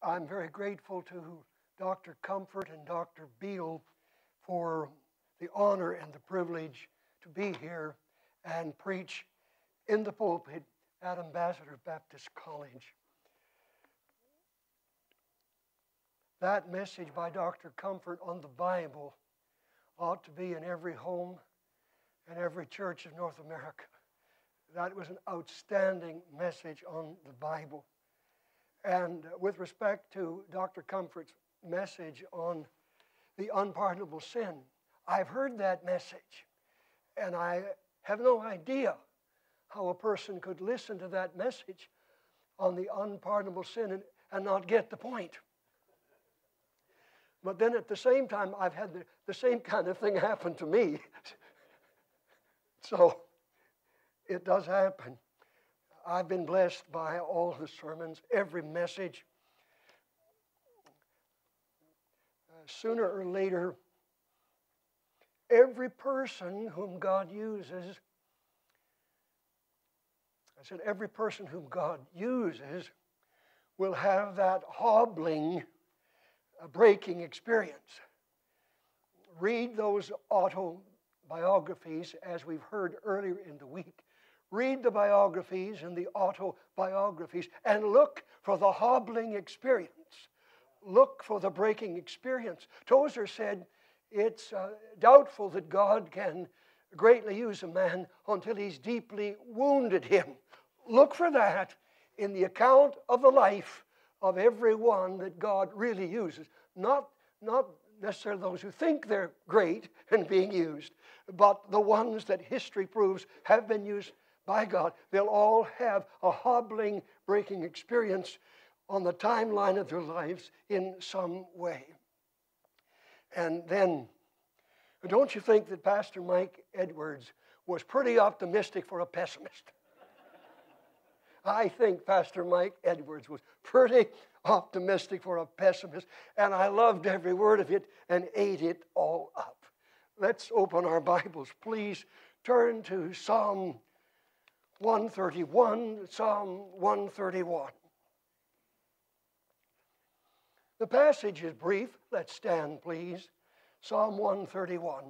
I'm very grateful to Dr. Comfort and Dr. Beal for the honor and the privilege to be here and preach in the pulpit at Ambassador Baptist College. That message by Dr. Comfort on the Bible ought to be in every home and every church of North America. That was an outstanding message on the Bible. And with respect to Dr. Comfort's message on the unpardonable sin, I've heard that message, and I have no idea how a person could listen to that message on the unpardonable sin and not get the point. But then at the same time, I've had the same kind of thing happen to me. So it does happen. I've been blessed by all the sermons, every message. Sooner or later, every person whom God uses, every person whom God uses will have that hobbling, breaking experience. Read those autobiographies, as we've heard earlier in the week. Read the biographies and the autobiographies and look for the hobbling experience. Look for the breaking experience. Tozer said it's doubtful that God can greatly use a man until he's deeply wounded him. Look for that in the account of the life of everyone that God really uses. Not necessarily those who think they're great and being used, but the ones that history proves have been used by God. They'll all have a hobbling, breaking experience on the timeline of their lives in some way. And then, don't you think that Pastor Mike Edwards was pretty optimistic for a pessimist? I think Pastor Mike Edwards was pretty optimistic for a pessimist, and I loved every word of it and ate it all up. Let's open our Bibles. Please turn to Psalm 131, Psalm 131. The passage is brief. Let's stand, please. Psalm 131.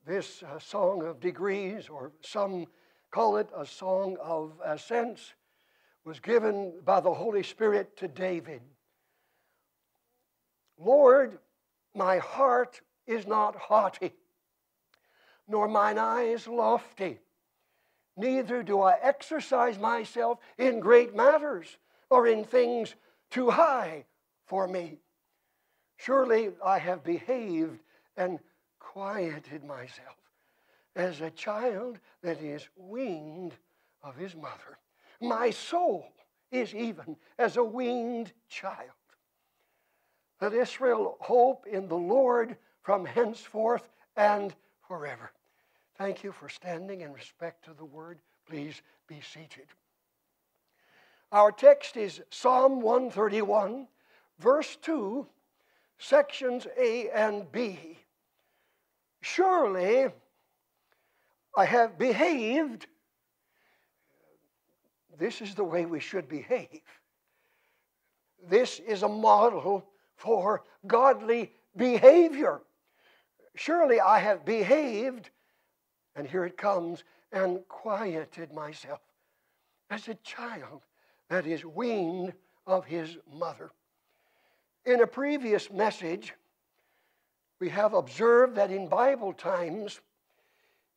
This song of degrees, or some call it a song of ascents, was given by the Holy Spirit to David. Lord, my heart is not haughty, nor mine eyes lofty. Neither do I exercise myself in great matters or in things too high for me. Surely I have behaved and quieted myself as a child that is weaned of his mother. My soul is even as a weaned child. Let Israel hope in the Lord from henceforth and forever. Thank you for standing in respect to the word. Please be seated. Our text is Psalm 131, verse 2, sections A and B. Surely I have behaved. This is the way we should behave. This is a model for godly behavior. Surely I have behaved, and here it comes, and quieted myself as a child that is weaned of his mother. In a previous message, we have observed that in Bible times,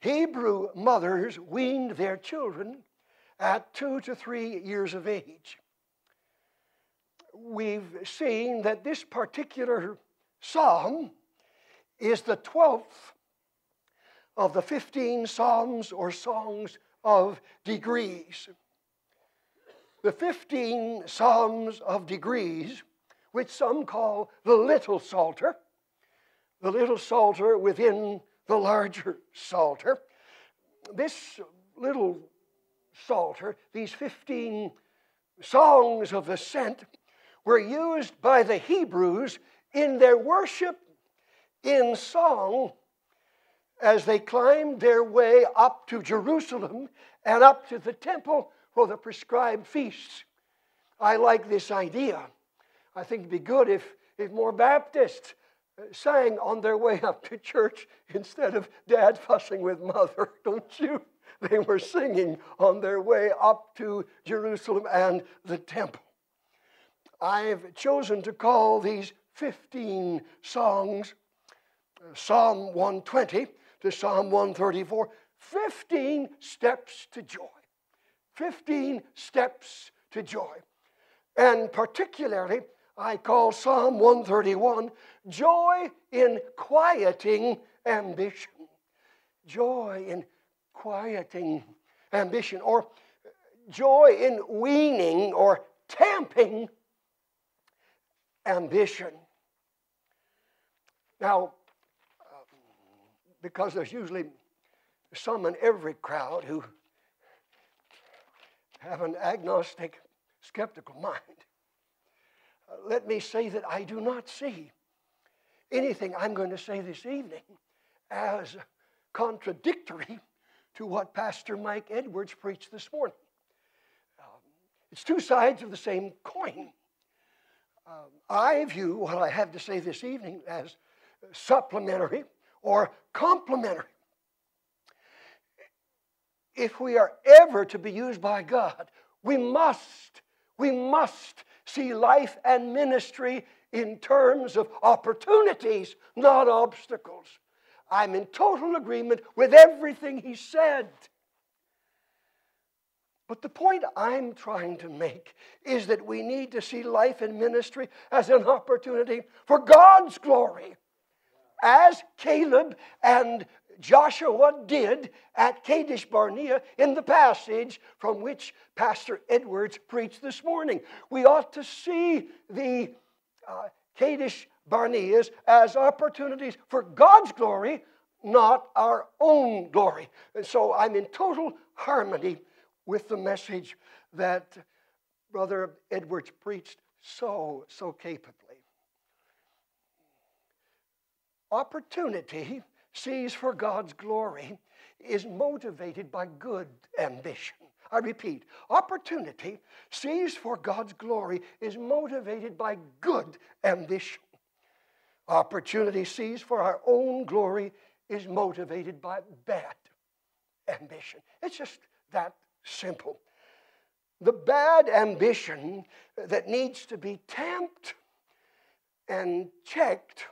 Hebrew mothers weaned their children at 2 to 3 years of age. We've seen that this particular psalm is the 12th of the 15 psalms or songs of degrees. The 15 psalms of degrees, which some call the little psalter within the larger psalter. This little psalter, these 15 songs of ascent, were used by the Hebrews in their worship in song as they climbed their way up to Jerusalem and up to the temple for the prescribed feasts. I like this idea. I think it'd be good if more Baptists sang on their way up to church instead of Dad fussing with Mother, don't you? They were singing on their way up to Jerusalem and the temple. I've chosen to call these 15 songs, Psalm 120 to Psalm 134, 15 steps to joy. 15 steps to joy. And particularly, I call Psalm 131, joy in quieting ambition. Joy in quieting ambition, or joy in weaning or tamping ambition. Now, because there's usually some in every crowd who have an agnostic, skeptical mind, let me say that I do not see anything I'm going to say this evening as contradictory to what Pastor Mike Edwards preached this morning. It's two sides of the same coin. I view what I have to say this evening as supplementary or complementary. If we are ever to be used by God, we must see life and ministry in terms of opportunities, not obstacles. I'm in total agreement with everything he said. But the point I'm trying to make is that we need to see life and ministry as an opportunity for God's glory, as Caleb and Joshua did at Kadesh Barnea in the passage from which Pastor Edwards preached this morning. We ought to see the Kadesh Barneas as opportunities for God's glory, not our own glory. And so I'm in total harmony with the message that Brother Edwards preached so capably. Opportunity seized for God's glory is motivated by good ambition. I repeat, opportunity seized for God's glory is motivated by good ambition. Opportunity seized for our own glory is motivated by bad ambition. It's just that simple. The bad ambition that needs to be tamped and checked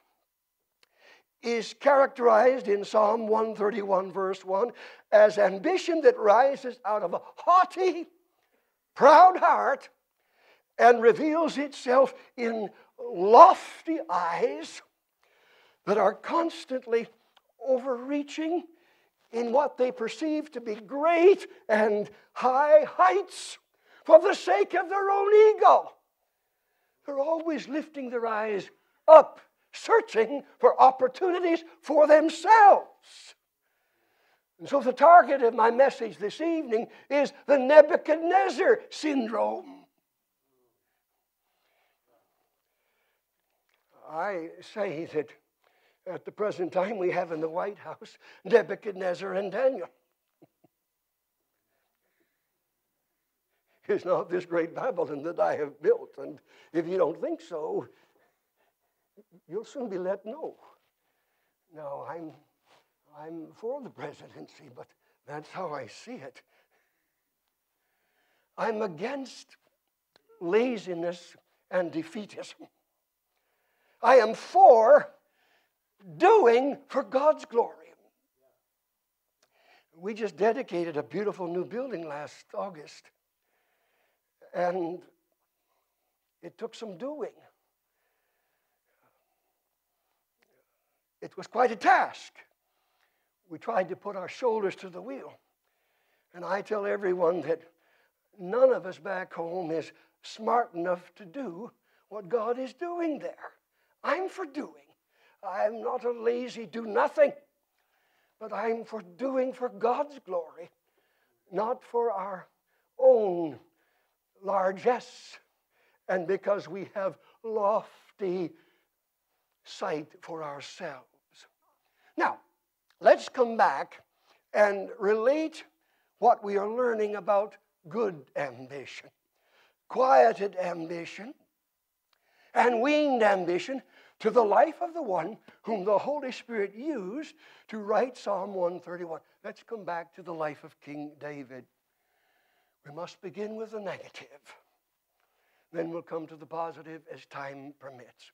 is characterized in Psalm 131, verse 1, as ambition that rises out of a haughty, proud heart and reveals itself in lofty eyes that are constantly overreaching in what they perceive to be great and high heights for the sake of their own ego. They're always lifting their eyes up, searching for opportunities for themselves. And so the target of my message this evening is the Nebuchadnezzar syndrome. I say that at the present time we have in the White House Nebuchadnezzar and Daniel. Is not this great Babylon that I have built? And if you don't think so, you'll soon be let know. No, I'm for the presidency, but that's how I see it. I'm against laziness and defeatism. I am for doing for God's glory. We just dedicated a beautiful new building last August, and it took some doing. It was quite a task. We tried to put our shoulders to the wheel. And I tell everyone that none of us back home is smart enough to do what God is doing there. I'm for doing. I'm not a lazy do-nothing, but I'm for doing for God's glory, not for our own largesse, and because we have lofty sight for ourselves. Now, let's come back and relate what we are learning about good ambition, quieted ambition, and weaned ambition to the life of the one whom the Holy Spirit used to write Psalm 131. Let's come back to the life of King David. We must begin with the negative. Then we'll come to the positive as time permits.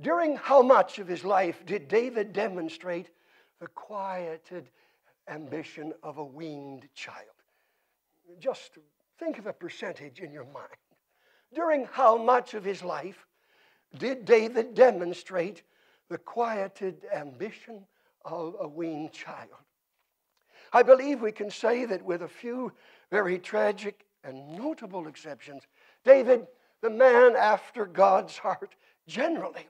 During how much of his life did David demonstrate the quieted ambition of a weaned child? Just think of a percentage in your mind. During how much of his life did David demonstrate the quieted ambition of a weaned child? I believe we can say that with a few very tragic and notable exceptions, David, the man after God's heart, generally,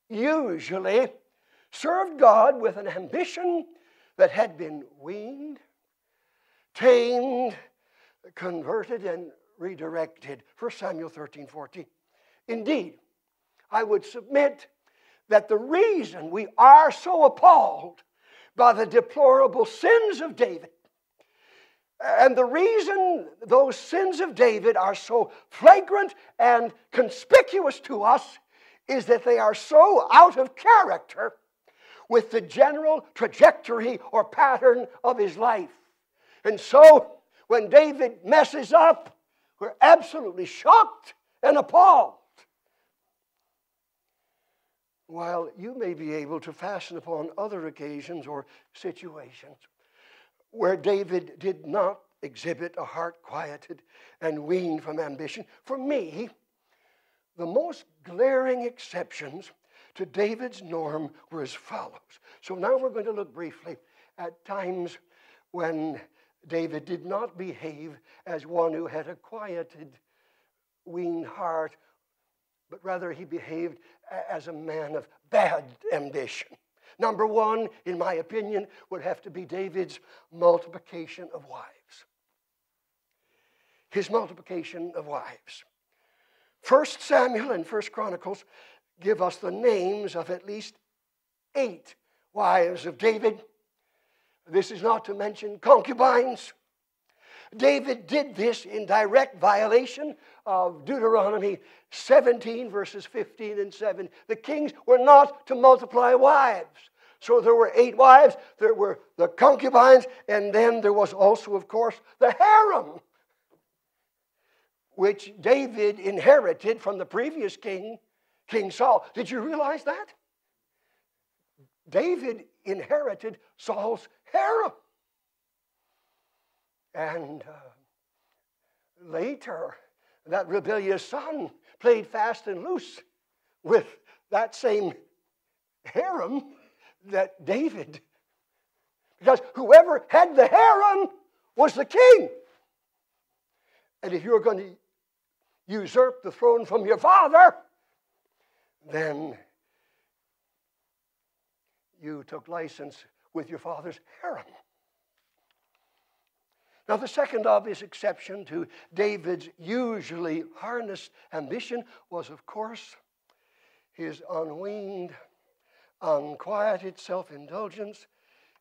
usually served God with an ambition that had been weaned, tamed, converted, and redirected. 1 Samuel 13:14. Indeed, I would submit that the reason we are so appalled by the deplorable sins of David, and the reason those sins of David are so flagrant and conspicuous to us, is that they are so out of character with the general trajectory or pattern of his life. And so, when David messes up, we're absolutely shocked and appalled. While you may be able to fasten upon other occasions or situations where David did not exhibit a heart quieted and weaned from ambition, for me, the most glaring exceptions to David's norm were as follows. So now we're going to look briefly at times when David did not behave as one who had a quieted, weaned heart, but rather he behaved as a man of bad ambition. Number one, in my opinion, would have to be David's multiplication of wives. His multiplication of wives. 1 Samuel and 1 Chronicles give us the names of at least 8 wives of David. This is not to mention concubines. David did this in direct violation of Deuteronomy 17, verses 15 and 7. The kings were not to multiply wives. So there were 8 wives, there were the concubines, and then there was also, of course, the harem, which David inherited from the previous king, King Saul. Did you realize that? David inherited Saul's harem. And later, that rebellious son played fast and loose with that same harem that David, because whoever had the harem was the king. And if you're going to usurp the throne from your father, then you took license with your father's harem. Now, the second obvious exception to David's usually harnessed ambition was, of course, his unweaned, unquieted self-indulgence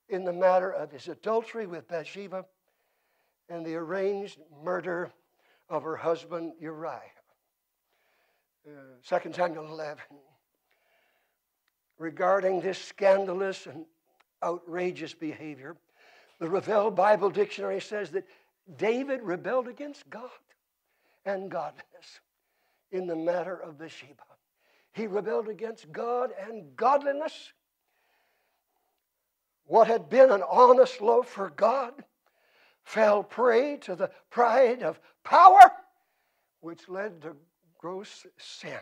in the matter of his adultery with Bathsheba and the arranged murder of her husband Uriah. 2 Samuel 11. Regarding this scandalous and outrageous behavior, the Revell Bible Dictionary says that David rebelled against God and godliness in the matter of Bathsheba. He rebelled against God and godliness. What had been an honest love for God fell prey to the pride of power, which led to gross sin.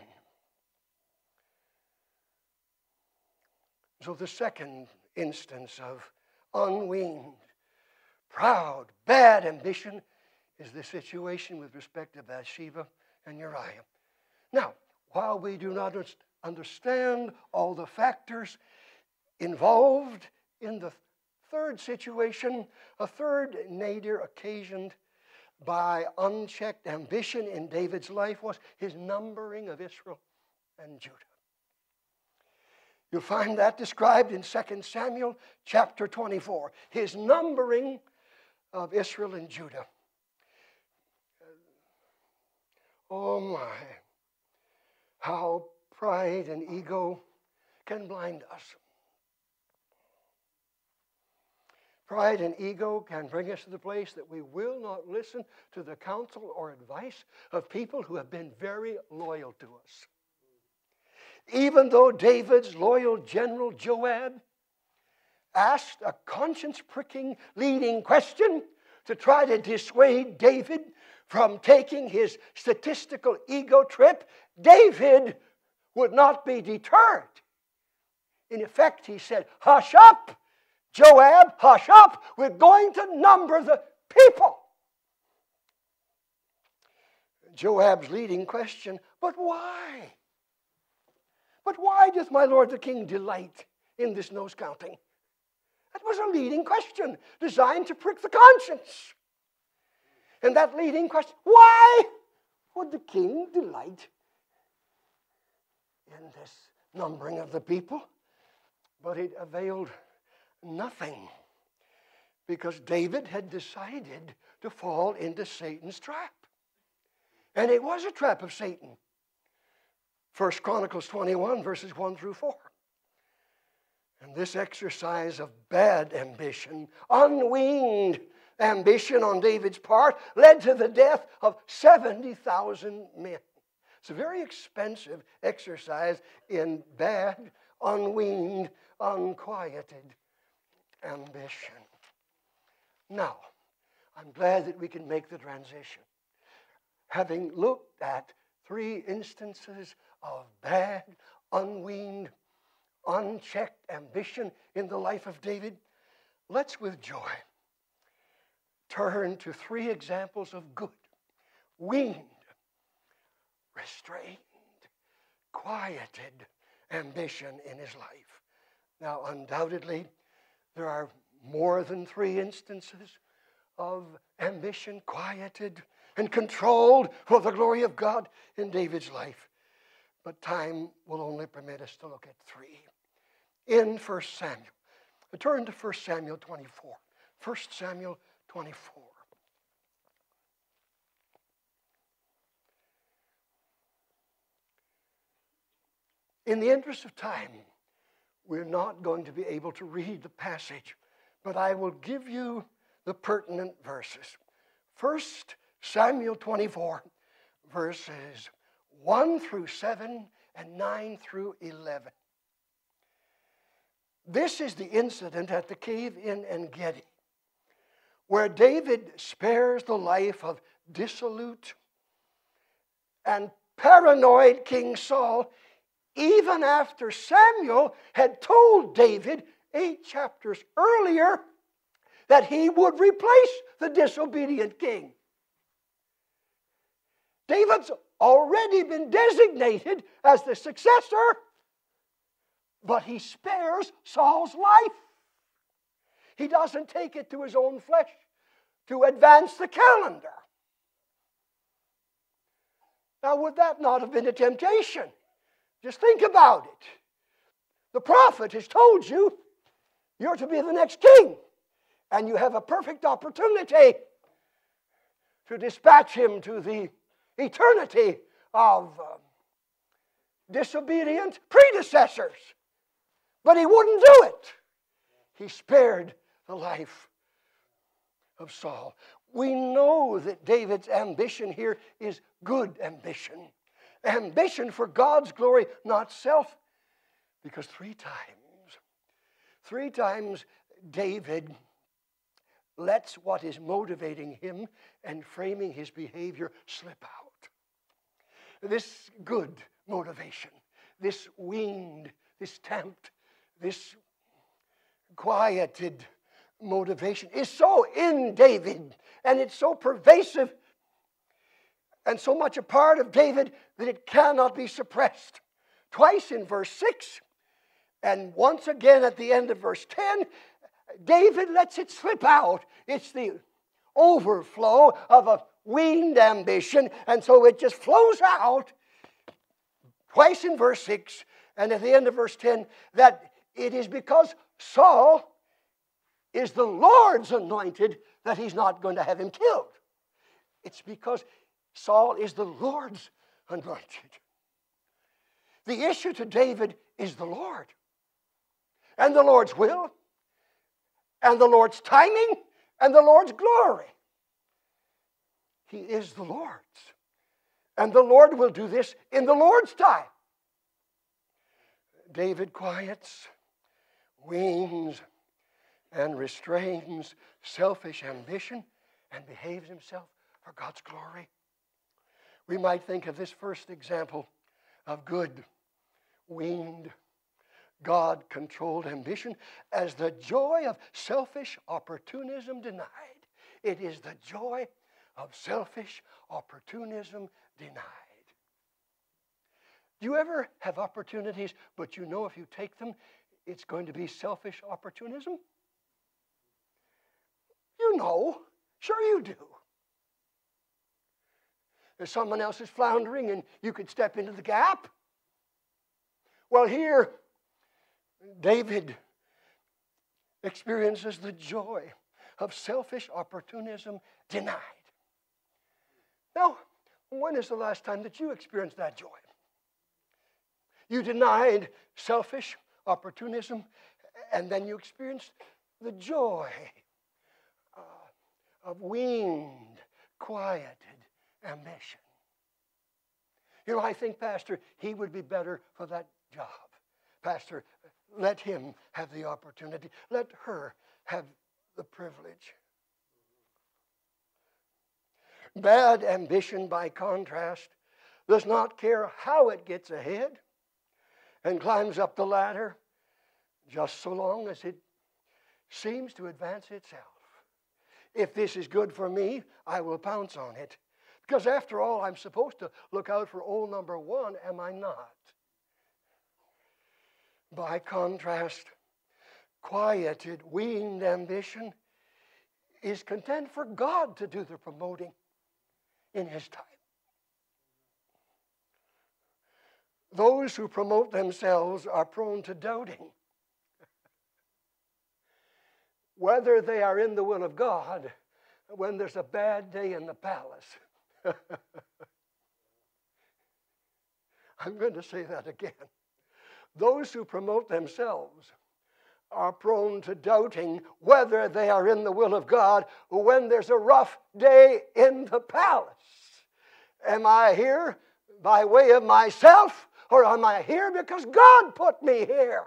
So the second instance of unweaned, proud, bad ambition is the situation with respect to Bathsheba and Uriah. Now, while we do not understand all the factors involved in the third situation, a third nadir occasioned by unchecked ambition in David's life was his numbering of Israel and Judah. You'll find that described in 2 Samuel chapter 24. His numbering of Israel and Judah. Oh my, how pride and ego can blind us. Pride and ego can bring us to the place that we will not listen to the counsel or advice of people who have been very loyal to us. Even though David's loyal general Joab asked a conscience-pricking leading question to try to dissuade David from taking his statistical ego trip, David would not be deterred. In effect, he said, "Hush up, Joab, hush up. We're going to number the people." Joab's leading question, "But why? But why doth my lord the king delight in this nose counting?" That was a leading question designed to prick the conscience. And that leading question, why would the king delight in this numbering of the people? But it availed nothing, because David had decided to fall into Satan's trap. And it was a trap of Satan. 1 Chronicles 21, verses 1 through 4. And this exercise of bad ambition, unweaned ambition on David's part, led to the death of 70,000 men. It's a very expensive exercise in bad, unweaned, unquieted ambition. Now, I'm glad that we can make the transition. Having looked at 3 instances of bad, unweaned, unchecked ambition in the life of David, let's with joy turn to 3 examples of good, weaned, restrained, quieted ambition in his life. Now, undoubtedly, there are more than 3 instances of ambition quieted and controlled for the glory of God in David's life. But time will only permit us to look at 3. In 1 Samuel. Turn to 1 Samuel 24. 1 Samuel 24. In the interest of time, we're not going to be able to read the passage, but I will give you the pertinent verses. 1 Samuel 24, verses 1 through 7 and 9 through 11. This is the incident at the cave in En-Gedi, where David spares the life of dissolute and paranoid King Saul, even after Samuel had told David 8 chapters earlier that he would replace the disobedient king. David's already been designated as the successor, but he spares Saul's life. He doesn't take it to his own flesh to advance the calendar. Now, would that not have been a temptation? Just think about it. The prophet has told you you're to be the next king, and you have a perfect opportunity to dispatch him to the eternity of disobedient predecessors. But he wouldn't do it. He spared the life of Saul. We know that David's ambition here is good ambition. Ambition for God's glory, not self. Because 3 times David lets what is motivating him and framing his behavior slip out. This good motivation, this weaned, this tamped, this quieted motivation is so in David, and it's so pervasive and so much a part of David that it cannot be suppressed. Twice in verse 6, and once again at the end of verse 10, David lets it slip out. It's the overflow of a weaned ambition, and so it just flows out. Twice in verse 6 And at the end of verse 10, that it is because Saul is the Lord's anointed that he's not going to have him killed. It's because Saul is the Lord's anointed. The issue to David is the Lord, and the Lord's will, and the Lord's timing, and the Lord's glory. He is the Lord's. And the Lord will do this in the Lord's time. David quiets, weans, and restrains selfish ambition and behaves himself for God's glory. We might think of this first example of good, weaned, God-controlled ambition as the joy of selfish opportunism denied. It is the joy of selfish opportunism denied. Do you ever have opportunities, but you know if you take them, it's going to be selfish opportunism? You know. Sure you do. If someone else is floundering and you could step into the gap. Well, here, David experiences the joy of selfish opportunism denied. Now, when is the last time that you experienced that joy? You denied selfish opportunism, and then you experienced the joy of weaned, quieted ambition. You know, I think, Pastor, he would be better for that job. Pastor, let him have the opportunity. Let her have the privilege. Bad ambition, by contrast, does not care how it gets ahead and climbs up the ladder, just so long as it seems to advance itself. If this is good for me, I will pounce on it. Because after all, I'm supposed to look out for old number one, am I not? By contrast, quieted, weaned ambition is content for God to do the promoting in His time. Those who promote themselves are prone to doubting whether they are in the will of God when there's a bad day in the palace. I'm going to say that again. Those who promote themselves are prone to doubting whether they are in the will of God when there's a rough day in the palace. Am I here by way of myself, or am I here because God put me here?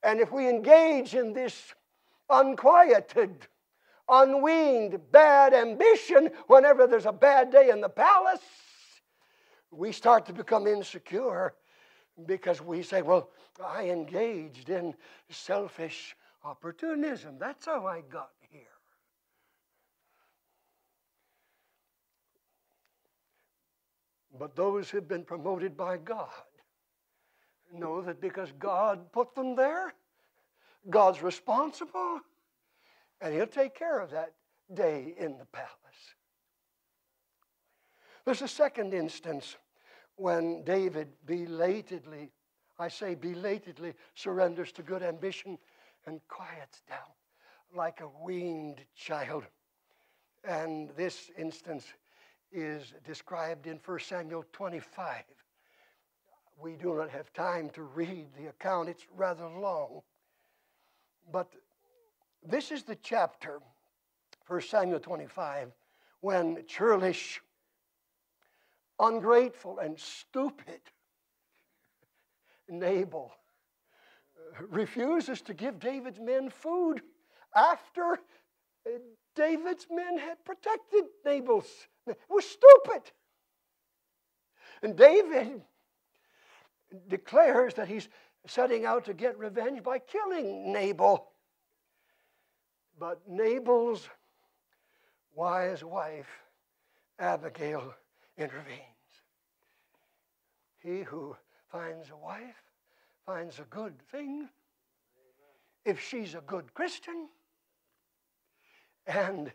And if we engage in this unquieted, unweaned, bad ambition whenever there's a bad day in the palace, we start to become insecure because we say, well, I engaged in selfish opportunism. That's how I got here. But those who've been promoted by God know that because God put them there, God's responsible, and He'll take care of that day in the palace. There's a second instance when David belatedly, I say belatedly, surrenders to good ambition and quiets down like a weaned child. And this instance is described in 1 Samuel 25. We do not have time to read the account. It's rather long. But this is the chapter, 1 Samuel 25, when churlish, ungrateful, and stupid Nabal refuses to give David's men food after David's men had protected Nabal's. It was stupid. And David declares that he's setting out to get revenge by killing Nabal. But Nabal's wise wife, Abigail, intervenes. He who finds a wife finds a good thing if she's a good Christian. And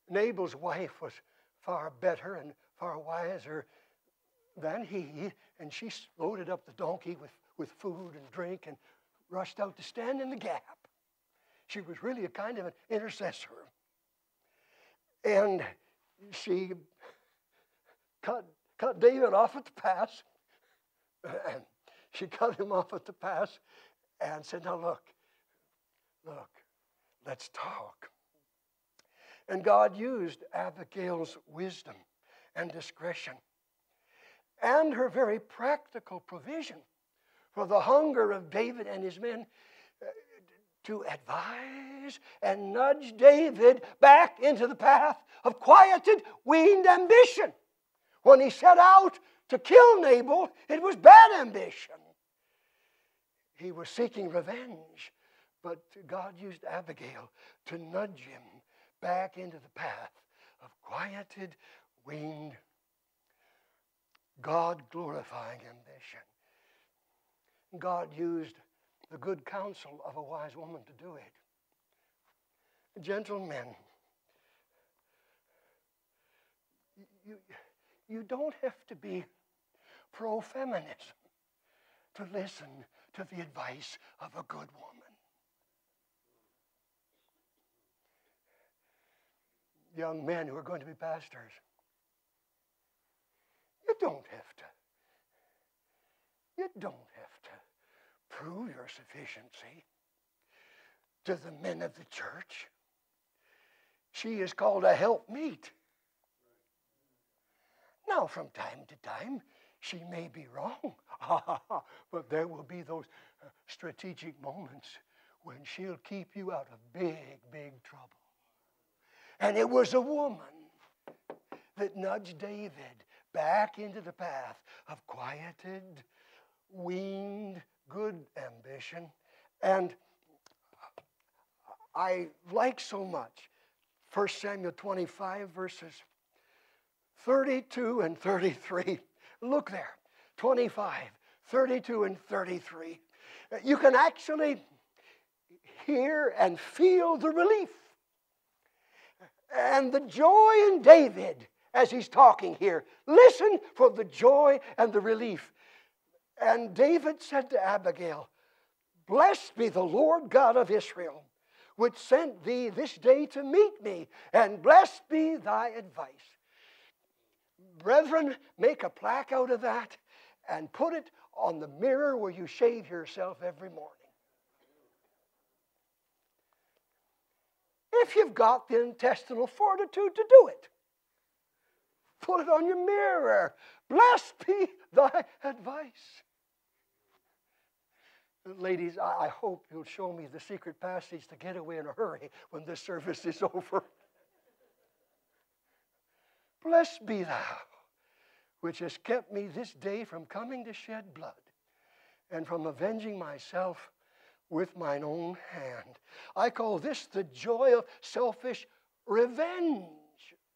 Nabal's wife was far better and far wiser then he and she loaded up the donkey with food and drink and rushed out to stand in the gap. She was really a kind of an intercessor. And she cut David off at the pass. And she cut him off at the pass and said, now look, let's talk. And God used Abigail's wisdom and discretion and her very practical provision for the hunger of David and his men to advise and nudge David back into the path of quieted, weaned ambition. When he set out to kill Nabal, it was bad ambition. He was seeking revenge, but God used Abigail to nudge him back into the path of quieted, weaned, God-glorifying ambition. God used the good counsel of a wise woman to do it. Gentlemen, you don't have to be pro-feminism to listen to the advice of a good woman. Young men who are going to be pastors, you don't have to prove your sufficiency to the men of the church. She is called a helpmeet. Now, from time to time, she may be wrong, but there will be those strategic moments when she'll keep you out of big, big trouble. And it was a woman that nudged David back into the path of quieted, weaned, good ambition. And I like so much 1 Samuel 25, verses 32 and 33. Look there, 25, 32 and 33. You can actually hear and feel the relief and the joy in David as he's talking here. Listen for the joy and the relief. And David said to Abigail, "Blessed be the Lord God of Israel, which sent thee this day to meet me, and blessed be thy advice." Brethren, make a plaque out of that and put it on the mirror where you shave yourself every morning. If you've got the intestinal fortitude to do it, put it on your mirror. Blessed be thy advice. Ladies, I hope you'll show me the secret passage to get away in a hurry when this service is over. Blessed be thou, which has kept me this day from coming to shed blood, and from avenging myself with mine own hand. I call this the joy of selfish revenge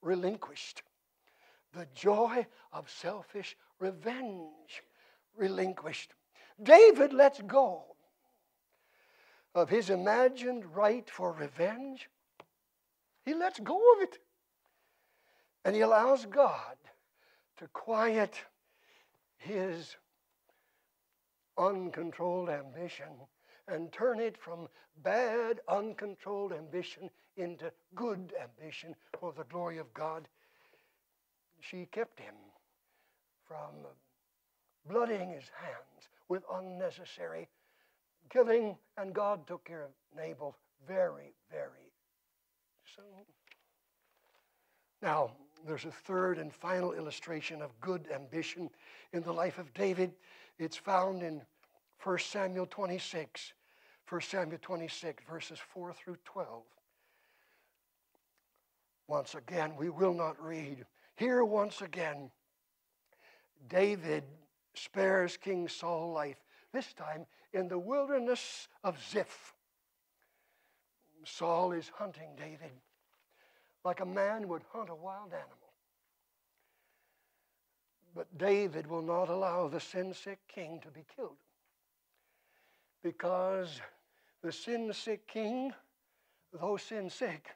relinquished. The joy of selfish revenge relinquished. David lets go of his imagined right for revenge. He lets go of it. And he allows God to quiet his uncontrolled ambition and turn it from bad, uncontrolled ambition into good ambition for the glory of God. She kept him from bloodying his hands with unnecessary killing, and God took care of Nabal very, very soon. Now, there's a third and final illustration of good ambition in the life of David. It's found in 1 Samuel 26. 1 Samuel 26, verses 4 through 12. Once again, we will not read. Here, once again, David spares King Saul life, this time in the wilderness of Ziph. Saul is hunting David like a man would hunt a wild animal. But David will not allow the sin-sick king to be killed, because the sin-sick king, though sin-sick,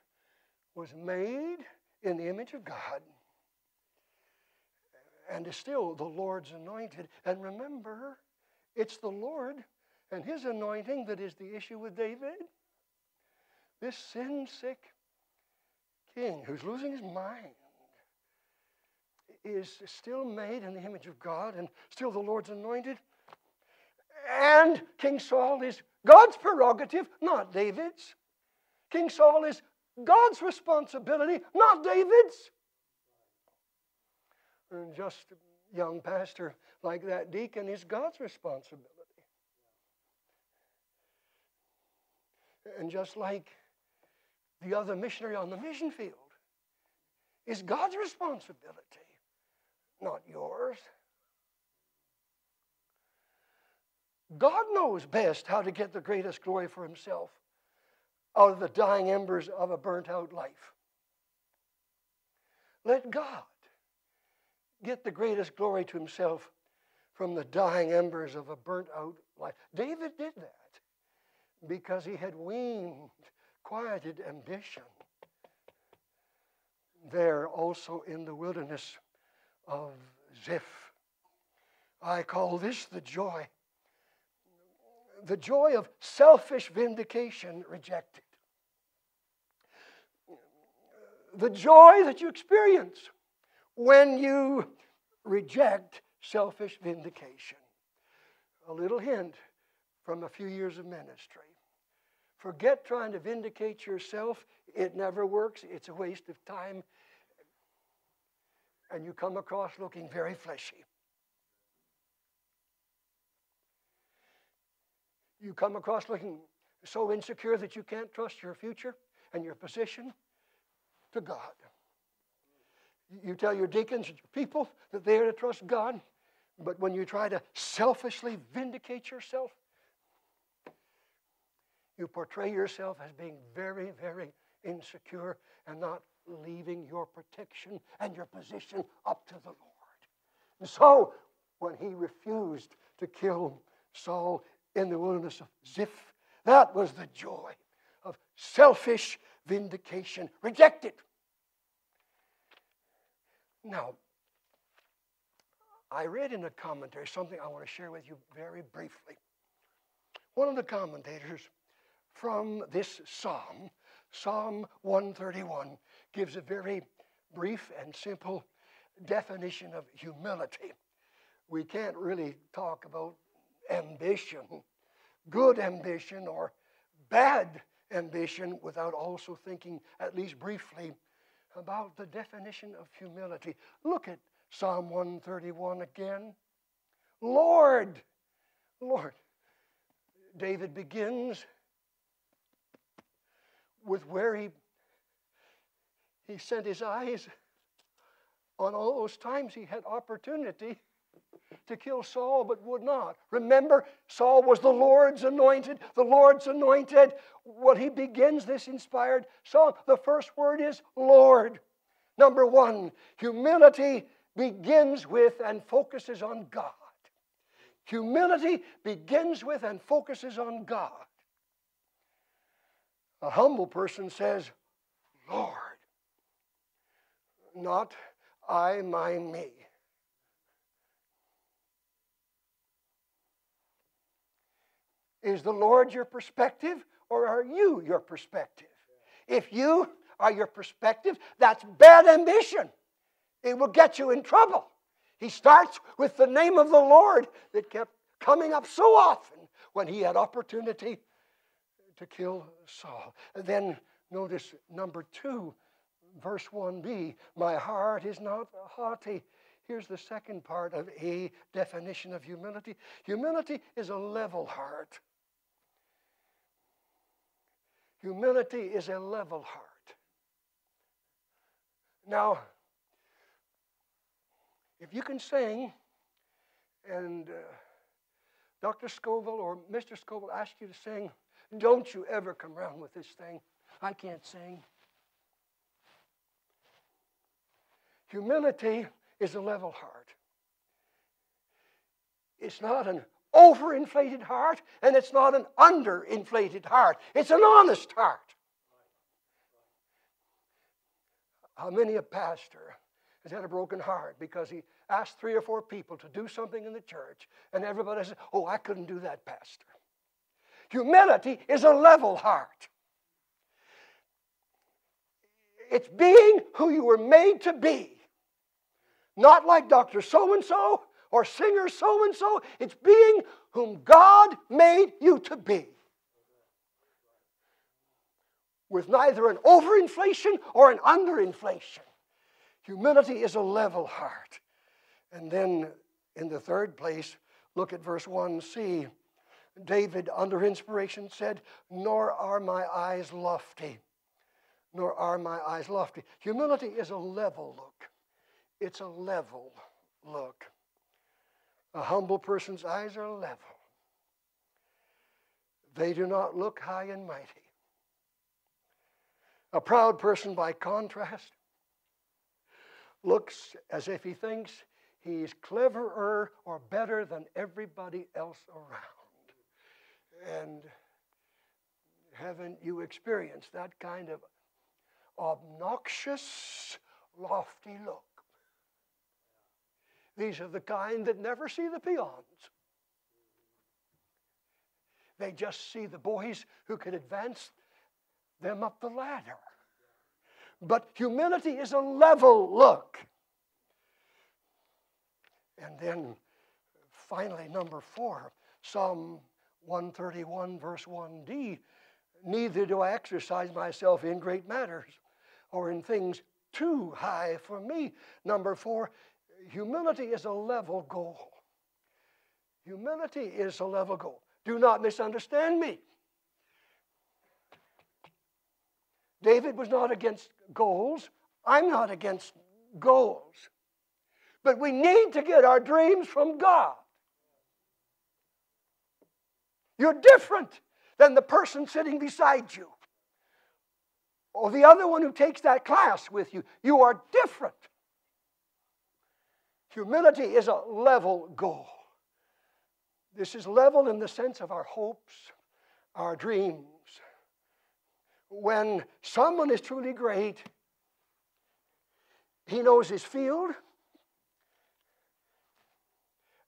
was made in the image of God and is still the Lord's anointed. And remember, it's the Lord and his anointing that is the issue with David. This sin-sick king who's losing his mind is still made in the image of God and still the Lord's anointed. And King Saul is God's prerogative, not David's. King Saul is God's responsibility, not David's. And just a young pastor like that deacon is God's responsibility. And just like the other missionary on the mission field is God's responsibility, not yours. God knows best how to get the greatest glory for himself out of the dying embers of a burnt-out life. Let God get the greatest glory to himself from the dying embers of a burnt-out life. David did that because he had weaned, quieted ambition there also in the wilderness of Ziph. I call this the joy of selfish vindication rejected. The joy that you experience when you reject selfish vindication. A little hint from a few years of ministry. Forget trying to vindicate yourself. It never works. It's a waste of time. And you come across looking very fleshy. You come across looking so insecure that you can't trust your future and your position to God. You tell your deacons and your people that they are to trust God, but when you try to selfishly vindicate yourself, you portray yourself as being very, very insecure and not leaving your protection and your position up to the Lord. And so, when he refused to kill Saul in the wilderness of Ziph, that was the joy of selfish vindication rejected. Now, I read in a commentary something I want to share with you very briefly. One of the commentators from this psalm, Psalm 131, gives a very brief and simple definition of humility. We can't really talk about ambition, good ambition or bad ambition, without also thinking at least briefly about the definition of humility. Look at Psalm 131 again. Lord, Lord. David begins with where he sent his eyes on all those times he had opportunity to kill Saul but would not. Remember, Saul was the Lord's anointed. The Lord's anointed. When he begins this inspired song, the first word is Lord. Number one, humility begins with and focuses on God. Humility begins with and focuses on God. A humble person says, Lord, not I, my, me. Is the Lord your perspective, or are you your perspective? If you are your perspective, that's bad ambition. It will get you in trouble. He starts with the name of the Lord that kept coming up so often when he had opportunity to kill Saul. And then notice number 2, verse 1b, my heart is not haughty. Here's the second part of a definition of humility. Humility is a level heart. Humility is a level heart. Now, if you can sing, and Dr. Scoville or Mr. Scoville ask you to sing, don't you ever come around with this thing, I can't sing. Humility is a level heart. It's not an overinflated heart, and it's not an underinflated heart. It's an honest heart. How many a pastor has had a broken heart because he asked 3 or 4 people to do something in the church, and everybody said, "Oh, I couldn't do that, Pastor." Humility is a level heart. It's being who you were made to be. Not like Dr. So-and-so or singer so-and-so. It's being whom God made you to be. With neither an overinflation or an underinflation. Humility is a level heart. And then in the third place, look at verse 1c. David, under inspiration, said, "Nor are my eyes lofty." Nor are my eyes lofty. Humility is a level look. It's a level look. A humble person's eyes are level. They do not look high and mighty. A proud person, by contrast, looks as if he thinks he's cleverer or better than everybody else around. And haven't you experienced that kind of obnoxious, lofty look? These are the kind that never see the peons. They just see the boys who can advance them up the ladder. But humility is a level look. And then finally, number 4, Psalm 131, verse 1d, "Neither do I exercise myself in great matters or in things too high for me." Number 4, humility is a level goal. Humility is a level goal. Do not misunderstand me. David was not against goals. I'm not against goals. But we need to get our dreams from God. You're different than the person sitting beside you, or the other one who takes that class with you. You are different. Humility is a level goal. This is level in the sense of our hopes, our dreams. When someone is truly great, he knows his field,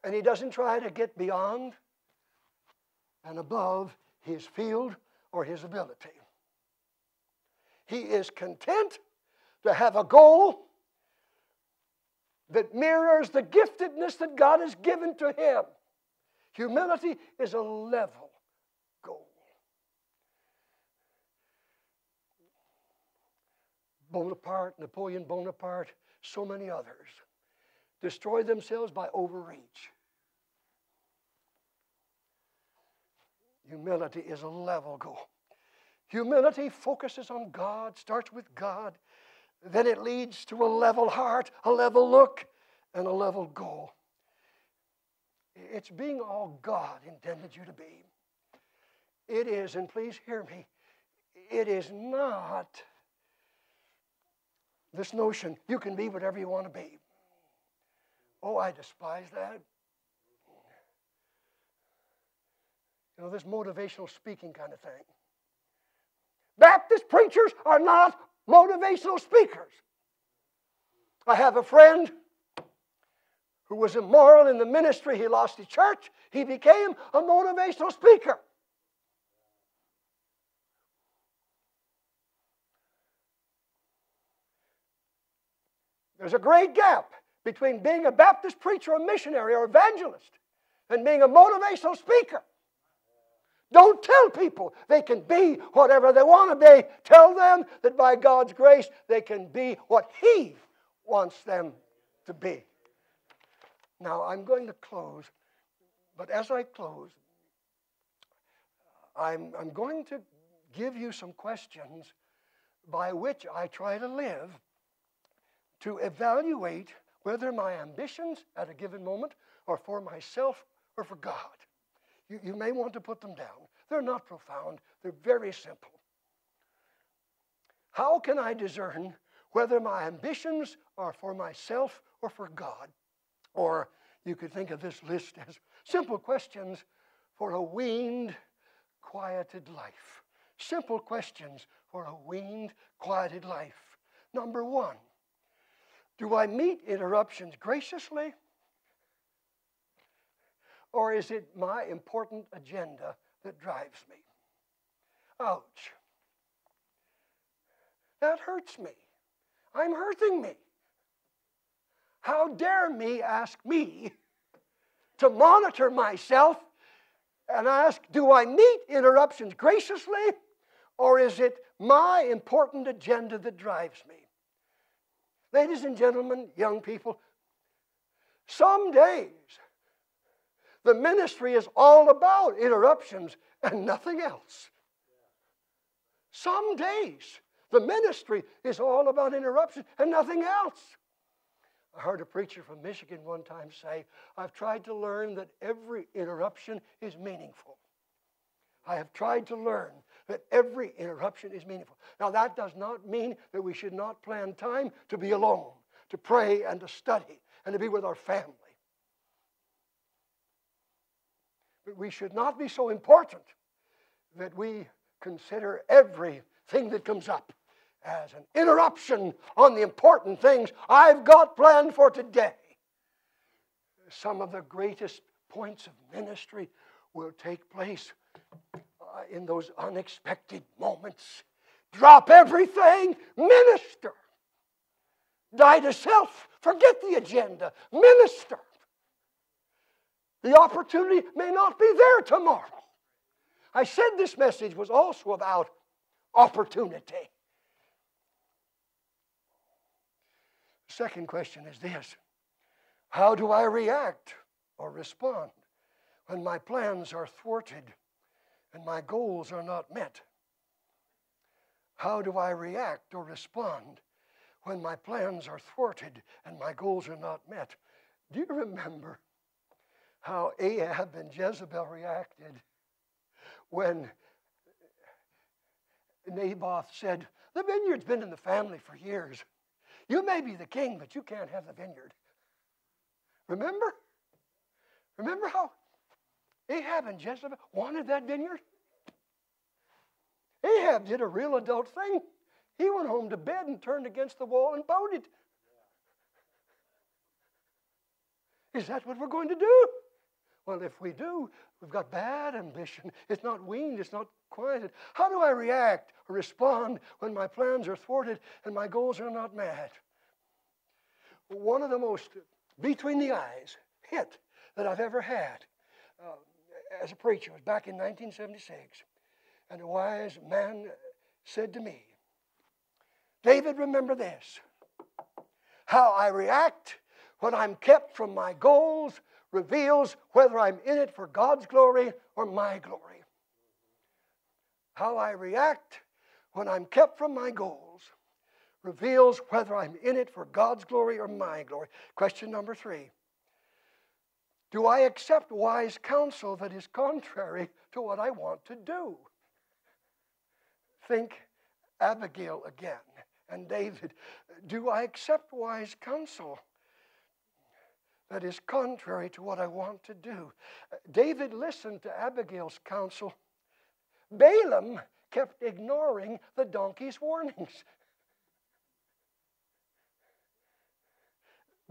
and he doesn't try to get beyond and above his field or his ability. He is content to have a goal that mirrors the giftedness that God has given to him. Humility is a level goal. Bonaparte, Napoleon Bonaparte, so many others destroyed themselves by overreach. Humility is a level goal. Humility focuses on God, starts with God, then it leads to a level heart, a level look, and a level goal. It's being all God intended you to be. It is, and please hear me, it is not this notion, you can be whatever you want to be. Oh, I despise that. You know, this motivational speaking kind of thing. Baptist preachers are not motivational speakers. I have a friend who was immoral in the ministry. He lost his church. He became a motivational speaker. There's a great gap between being a Baptist preacher or missionary or evangelist and being a motivational speaker. Don't tell people they can be whatever they want to be. Tell them that by God's grace they can be what He wants them to be. Now, I'm going to close, but as I close, I'm going to give you some questions by which I try to live to evaluate whether my ambitions at a given moment are for myself or for God. You may want to put them down. They're not profound. They're very simple. How can I discern whether my ambitions are for myself or for God? Or you could think of this list as simple questions for a weaned, quieted life. Simple questions for a weaned, quieted life. Number 1, Do I meet interruptions graciously? Or is it my important agenda that drives me? Ouch. That hurts me. I'm hurting me. How dare me ask me to monitor myself and ask, do I meet interruptions graciously, or is it my important agenda that drives me? Ladies and gentlemen, young people, some days the ministry is all about interruptions and nothing else. Some days the ministry is all about interruptions and nothing else. I heard a preacher from Michigan one time say, I've tried to learn that every interruption is meaningful. I have tried to learn that every interruption is meaningful. Now, that does not mean that we should not plan time to be alone, to pray and to study, and to be with our family. But we should not be so important that we consider everything that comes up as an interruption on the important things I've got planned for today. Some of the greatest points of ministry will take place in those unexpected moments. Drop everything, minister. Die to self, forget the agenda, minister. The opportunity may not be there tomorrow. I said this message was also about opportunity. The second question is this: how do I react or respond when my plans are thwarted and my goals are not met? How do I react or respond when my plans are thwarted and my goals are not met? Do you remember how Ahab and Jezebel reacted when Naboth said, the vineyard's been in the family for years. You may be the king, but you can't have the vineyard. Remember? Remember how Ahab and Jezebel wanted that vineyard? Ahab did a real adult thing. He went home to bed and turned against the wall and pouted. Is that what we're going to do? Well, if we do, we've got bad ambition. It's not weaned, it's not quieted. How do I react or respond when my plans are thwarted and my goals are not met? One of the most between the eyes hit that I've ever had as a preacher was back in 1976. And a wise man said to me, David, remember this: how I react when I'm kept from my goals reveals whether I'm in it for God's glory or my glory. How I react when I'm kept from my goals reveals whether I'm in it for God's glory or my glory. Question number 3. Do I accept wise counsel that is contrary to what I want to do? Think Abigail again and David. Do I accept wise counsel that is contrary to what I want to do? David listened to Abigail's counsel. Balaam kept ignoring the donkey's warnings.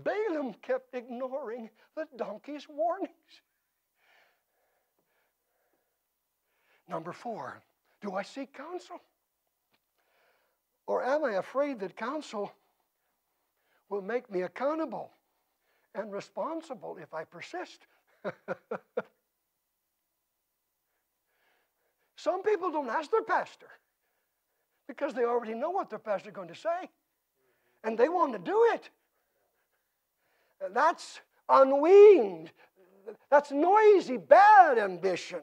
Balaam kept ignoring the donkey's warnings. Number 4, do I seek counsel? Or am I afraid that counsel will make me accountable and responsible if I persist? Some people don't ask their pastor because they already know what their pastor is going to say, and they want to do it. That's unweaned. That's noisy, bad ambition.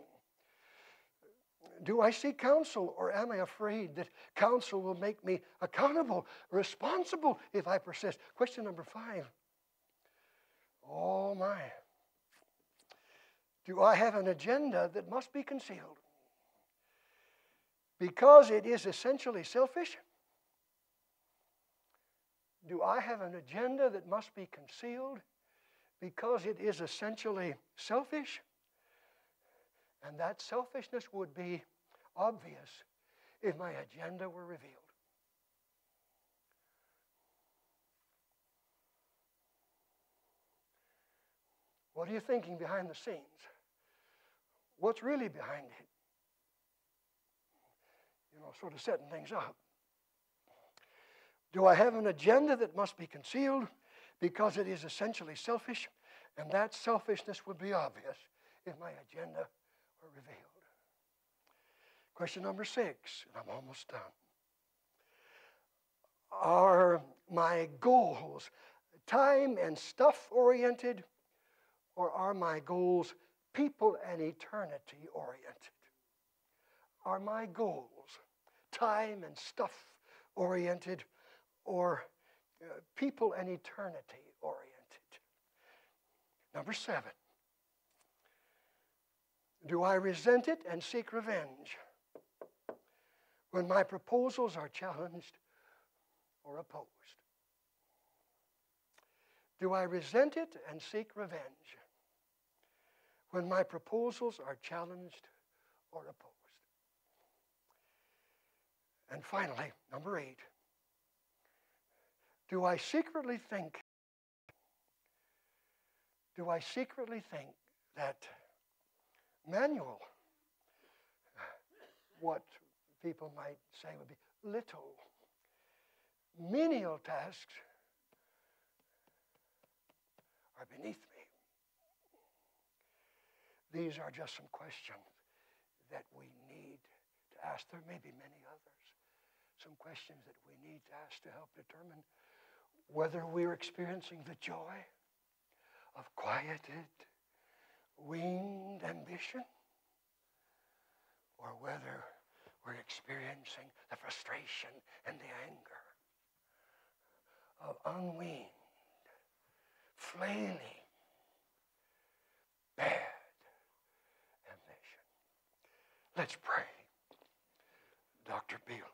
Do I seek counsel, or am I afraid that counsel will make me accountable, responsible if I persist? Question number 5. Oh my. Do I have an agenda that must be concealed because it is essentially selfish? Do I have an agenda that must be concealed because it is essentially selfish? And that selfishness would be obvious if my agenda were revealed. What are you thinking behind the scenes? What's really behind it? You know, sort of setting things up. Do I have an agenda that must be concealed because it is essentially selfish? And that selfishness would be obvious if my agenda were revealed. Question number 6, and I'm almost done. Are my goals time and stuff oriented, or are my goals people and eternity oriented? Are my goals time and stuff oriented, or people and eternity oriented? Number 7. Do I resent it and seek revenge when my proposals are challenged or opposed? Do I resent it and seek revenge when my proposals are challenged or opposed? And finally, number 8, do I secretly think that manual, what people might say would be little, menial tasks are beneath me? These are just some questions that we need to ask. There may be many others. Some questions that we need to ask to help determine whether we're experiencing the joy of quieted, weaned ambition, or whether we're experiencing the frustration and the anger of unweaned, flailing, bad ambition. Let's pray. Dr. Beale.